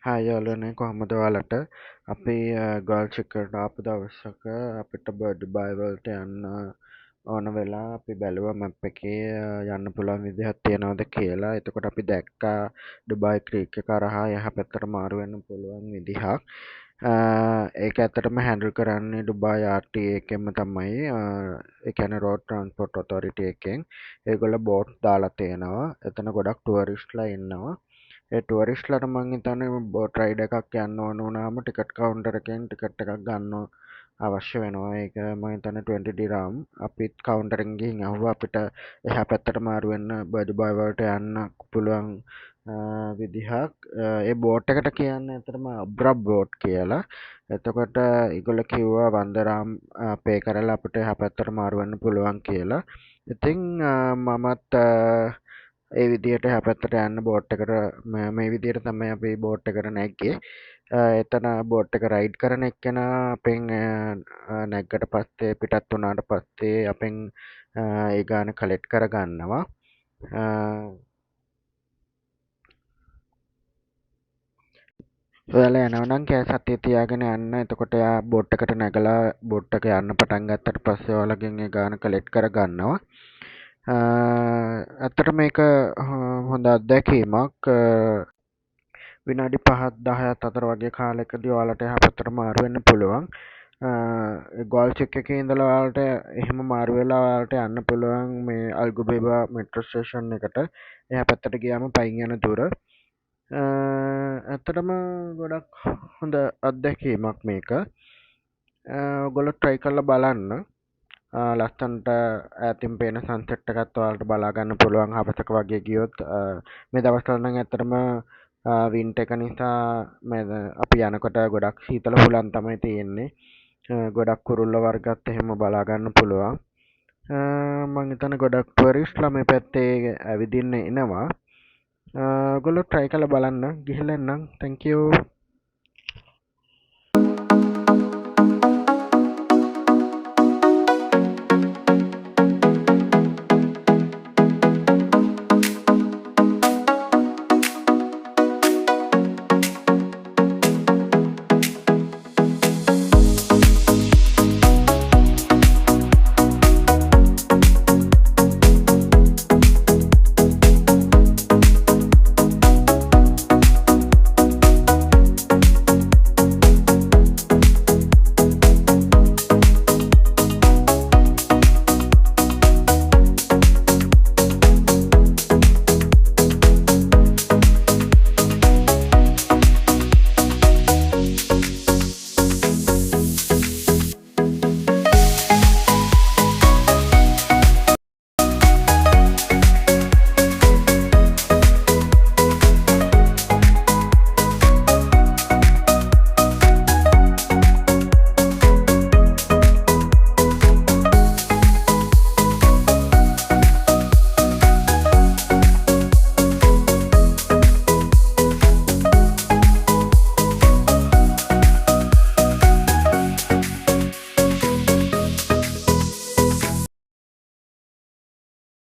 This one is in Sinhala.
හායි යාළුවනේ කොහොමද ඔයාලට අපි ගර්ල්ස් එකට ආපු දවසක අපිට ඩුබායි වලට යන්න ඕන වෙලා අපි බැලුවා මැප් එකේ යන්න පුළුවන් විදිහක් තියනවද කියලා. එතකොට අපි දැක්කා ඩුබායි ක්‍රීක් එක හරහා එහා පැත්තට මාරු වෙන්න පුළුවන් විදිහක්. ඒක ඇත්තටම හැන්ඩල් කරන්නේ ඩුබායි RTA එකෙන්ම තමයි. ඒ කියන්නේ රෝඩ් ට්‍රාන්ස්පෝර්ට් ඔතොරිටි එකෙන්. ඒගොල්ලෝ බෝට් දාලා තියෙනවා. එතන ගොඩක් ටුවරිස්ට්ලා ඉන්නවා. ඒ ටුවරිස්ට්ලට මං හිතන්නේ බෝට් රයිඩ් එකක් යන්න ඕන වුණාම ටිකට් කවුන්ටර් එකෙන් ටිකට් එකක් ගන්න අවශ්‍ය වෙනවා. ඒක මං හිතන්නේ 20 දිරාම්. අපිත් කවුන්ටරෙන් ගිහින් අහුවා අපිට එහා පැත්තට මාරු වෙන්න ඩුබායි වලට යන්න පුළුවන් විදිහක්. ඒ බෝට් එකට කියන්නේ ඇත්තටම අබ්‍රා බෝට් කියලා. එතකොට ඒගොල්ලෝ කිව්වා වන්දරාම් පේ කරලා අපිට එහා පැත්තට මාරු වෙන්න පුළුවන් කියලා. ඉතින් මමත් ඒ විදිහට එහා පැත්තට යන්න බෝට් එකට මේ විදිහට තමයි අපි බෝට් එකට නැග්ගේ. එතන බෝට් එක රයිඩ් කරන එක්කෙනා අපෙන් නැග්ගට පස්සේ පිටත් වුණාට පස්සේ අපෙන් ඒ ගාන කලෙක්ට් කරගන්නවා. ඔයාලා යනවා නම් කෑ සතිය තියාගෙන යන්න. එතකොට එයා බෝට් එකට නැගලා බෝට් එක යන්න පටන් ගත්තට පස්සේ ඔයාලගෙන් ඒ ගාන කලෙක්ට් කරගන්නවා. ඇත්තට මේක හොඳ අත්දැකීමක්. විනාඩි 5-10ක් අතර වගේ කාලෙකදී ඔයාලට එහා පැත්තට මාරු වෙන්න පුළුවන්. ගෝල් චෙක් එකේ ඉඳලා ඔයාලට එහෙම මාරු වෙලා ඔයාලට යන්න පුළුවන් මේ අල්ගුබේබා මෙට්‍රෝ ස්ටේෂන් එකට. එහා පැත්තට ගියාම පයින් යන දුර. ඇත්තටම ගොඩක් හොඳ අත්දැකීමක් මේක. ඔයගොල්ලෝ try කරලා බලන්න. ලස්සනට ඈතින් පේන සන්සෙට් එකත් ඔයාලට බලා ගන්න පුළුවන් හවසක වගේ ගියොත්. මේ දවස්වල නම් ඇත්තටම වින්ටර් එක නිසා අපි යනකොට ගොඩක් සීතල හුලන් තමයි තියෙන්නේ. ගොඩක් කුරුල්ල වර්ගත් එහෙම බලා ගන්න පුළුවන්. මං හිතන්නේ ගොඩක් ටුවරිස්ට්ලා මේ පැත්තේ ඇවිදින්න එනවා. ඔයගොල්ලෝ try කරලා බලන්න. ගිහිල්ලා එන්නම්. thank you.